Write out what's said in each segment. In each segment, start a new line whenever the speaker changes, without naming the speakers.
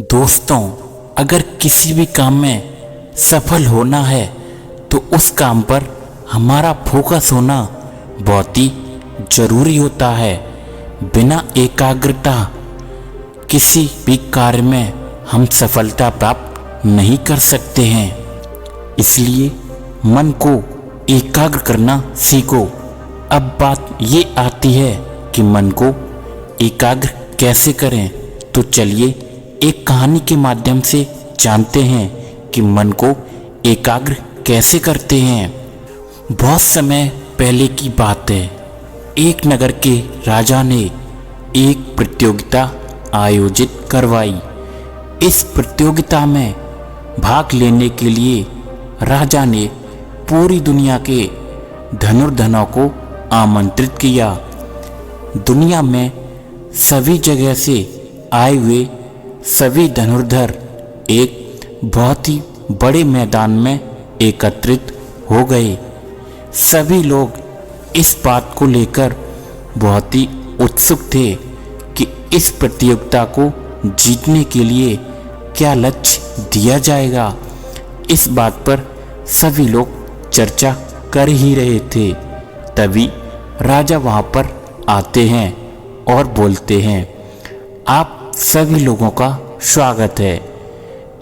दोस्तों, अगर किसी भी काम में सफल होना है तो उस काम पर हमारा फोकस होना बहुत ही ज़रूरी होता है। बिना एकाग्रता किसी भी कार्य में हम सफलता प्राप्त नहीं कर सकते हैं। इसलिए मन को एकाग्र करना सीखो। अब बात ये आती है कि मन को एकाग्र कैसे करें, तो चलिए एक कहानी के माध्यम से जानते हैं कि मन को एकाग्र कैसे करते हैं। बहुत समय पहले की बात है। एक नगर के राजा ने एक प्रतियोगिता आयोजित करवाई। इस प्रतियोगिता में भाग लेने के लिए राजा ने पूरी दुनिया के धनुर्धरों को आमंत्रित किया। दुनिया में सभी जगह से आए हुए सभी धनुर्धर एक बहुत ही बड़े मैदान में एकत्रित हो गए। सभी लोग इस बात को लेकर बहुत ही उत्सुक थे कि इस प्रतियोगिता को जीतने के लिए क्या लक्ष्य दिया जाएगा। इस बात पर सभी लोग चर्चा कर ही रहे थे। तभी राजा वहाँ पर आते हैं और बोलते हैं, आप सभी लोगों का स्वागत है।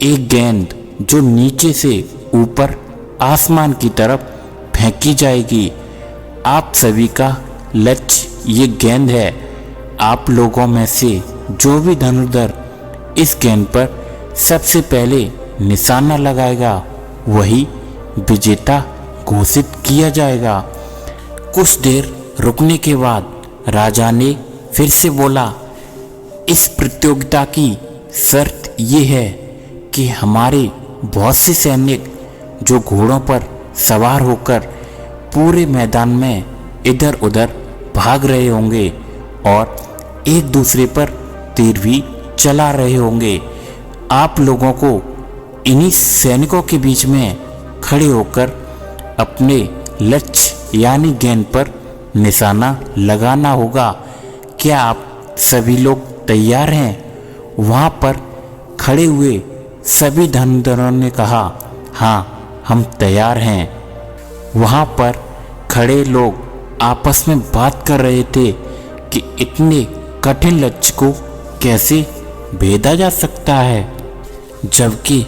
एक गेंद जो नीचे से ऊपर आसमान की तरफ फेंकी जाएगी। आप सभी का लक्ष्य ये गेंद है। आप लोगों में से जो भी धनुर्धर इस गेंद पर सबसे पहले निशाना लगाएगा वही विजेता घोषित किया जाएगा। कुछ देर रुकने के बाद राजा ने फिर से बोला, इस प्रतियोगिता की शर्त ये है कि हमारे बहुत से सैनिक जो घोड़ों पर सवार होकर पूरे मैदान में इधर उधर भाग रहे होंगे और एक दूसरे पर तीर भी चला रहे होंगे। आप लोगों को इन्हीं सैनिकों के बीच में खड़े होकर अपने लक्ष्य यानी गेंद पर निशाना लगाना होगा। क्या आप सभी लोग तैयार हैं? वहाँ पर खड़े हुए सभी धनुर्धरों ने कहा, हाँ हम तैयार हैं। वहाँ पर खड़े लोग आपस में बात कर रहे थे कि इतने कठिन लक्ष्य को कैसे भेदा जा सकता है, जबकि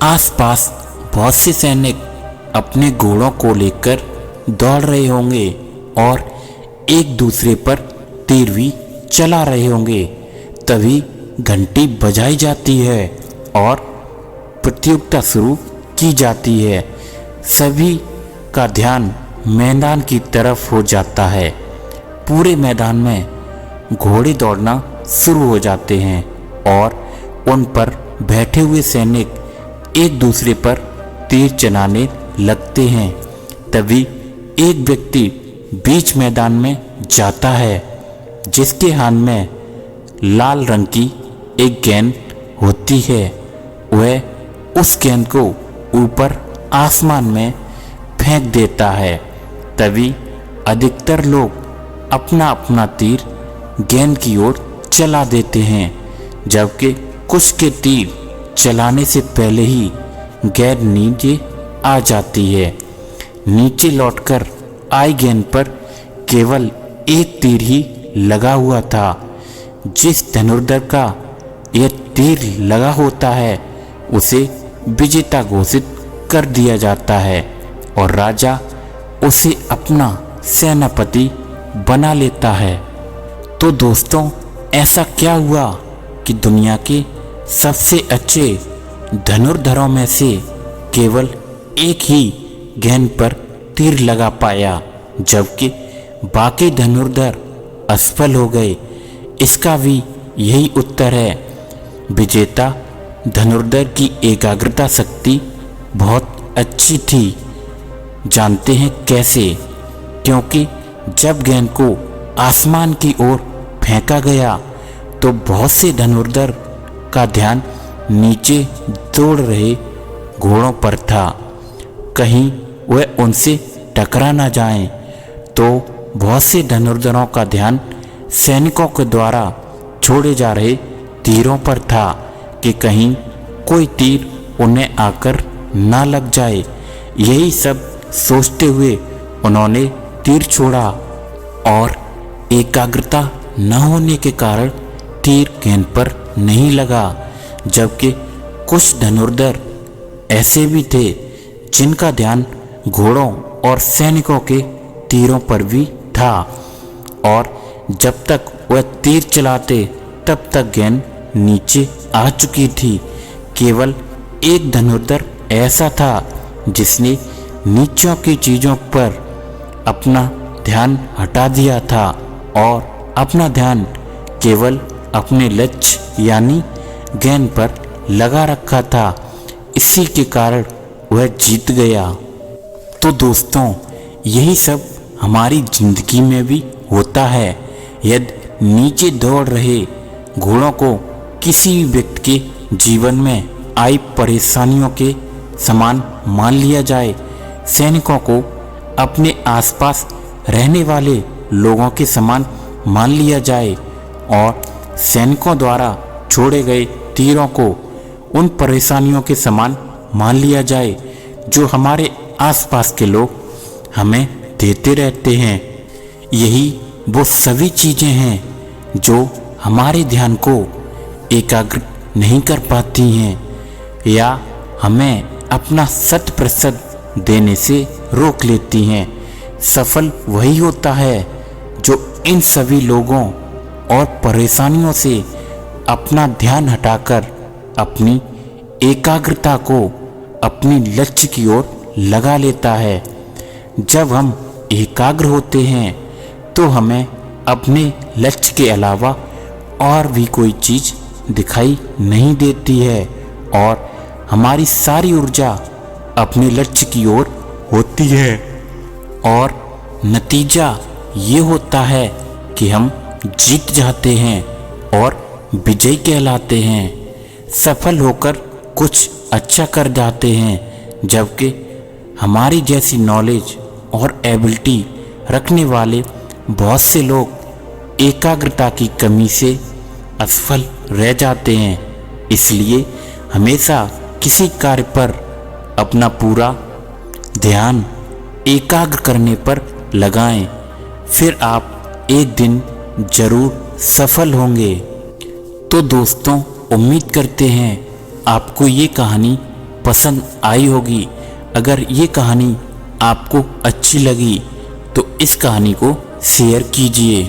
आसपास बहुत से सैनिक अपने घोड़ों को लेकर दौड़ रहे होंगे और एक दूसरे पर तीर भी चला रहे होंगे। तभी घंटी बजाई जाती है और प्रतियोगिता शुरू की जाती है। सभी का ध्यान मैदान की तरफ हो जाता है। पूरे मैदान में घोड़े दौड़ना शुरू हो जाते हैं और उन पर बैठे हुए सैनिक एक दूसरे पर तीर चलाने लगते हैं। तभी एक व्यक्ति बीच मैदान में जाता है जिसके हाथ में लाल रंग की एक गेंद होती है। वह उस गेंद को ऊपर आसमान में फेंक देता है। तभी अधिकतर लोग अपना अपना तीर गेंद की ओर चला देते हैं, जबकि कुछ के तीर चलाने से पहले ही गेंद नीचे आ जाती है। नीचे लौटकर आई गेंद पर केवल एक तीर ही लगा हुआ था। जिस धनुर्धर का यह तीर लगा होता है उसे विजेता घोषित कर दिया जाता है और राजा उसे अपना सेनापति बना लेता है। तो दोस्तों, ऐसा क्या हुआ कि दुनिया के सबसे अच्छे धनुर्धरों में से केवल एक ही गेंद पर तीर लगा पाया, जबकि बाकी धनुर्धर असफल हो गए। इसका भी यही उत्तर है। विजेता धनुर्धर की एकाग्रता शक्ति बहुत अच्छी थी। जानते हैं कैसे? क्योंकि जब गेंद को आसमान की ओर फेंका गया तो बहुत से धनुर्धर का ध्यान नीचे दौड़ रहे घोड़ों पर था। कहीं वह उनसे टकरा ना जाएं। तो बहुत से धनुर्धरों का ध्यान सैनिकों के द्वारा छोड़े जा रहे तीरों पर था कि कहीं कोई तीर उन्हें आकर ना लग जाए। यही सब सोचते हुए उन्होंने तीर छोड़ा और एकाग्रता न होने के कारण तीर गेंद पर नहीं लगा। जबकि कुछ धनुर्धर ऐसे भी थे जिनका ध्यान घोड़ों और सैनिकों के तीरों पर भी था और जब तक वह तीर चलाते तब तक गेंद नीचे आ चुकी थी। केवल एक धनुर्धर ऐसा था जिसने नीचों की चीज़ों पर अपना ध्यान हटा दिया था और अपना ध्यान केवल अपने लक्ष्य यानी गेंद पर लगा रखा था। इसी के कारण वह जीत गया। तो दोस्तों, यही सब हमारी जिंदगी में भी होता है। यदि नीचे दौड़ रहे घोड़ों को किसी भी व्यक्ति के जीवन में आई परेशानियों के समान मान लिया जाए, सैनिकों को अपने आसपास रहने वाले लोगों के समान मान लिया जाए और सैनिकों द्वारा छोड़े गए तीरों को उन परेशानियों के समान मान लिया जाए जो हमारे आसपास के लोग हमें देते रहते हैं। यही वो सभी चीज़ें हैं जो हमारे ध्यान को एकाग्र नहीं कर पाती हैं या हमें अपना 100% देने से रोक लेती हैं। सफल वही होता है जो इन सभी लोगों और परेशानियों से अपना ध्यान हटाकर अपनी एकाग्रता को अपनी लक्ष्य की ओर लगा लेता है। जब हम एकाग्र होते हैं तो हमें अपने लक्ष्य के अलावा और भी कोई चीज़ दिखाई नहीं देती है और हमारी सारी ऊर्जा अपने लक्ष्य की ओर होती है और नतीजा ये होता है कि हम जीत जाते हैं और विजयी कहलाते हैं, सफल होकर कुछ अच्छा कर जाते हैं। जबकि हमारी जैसी नॉलेज और एबिलिटी रखने वाले बहुत से लोग एकाग्रता की कमी से असफल रह जाते हैं। इसलिए हमेशा किसी कार्य पर अपना पूरा ध्यान एकाग्र करने पर लगाएं, फिर आप एक दिन जरूर सफल होंगे। तो दोस्तों, उम्मीद करते हैं आपको ये कहानी पसंद आई होगी। अगर ये कहानी आपको अच्छी लगी तो इस कहानी को शेयर कीजिए।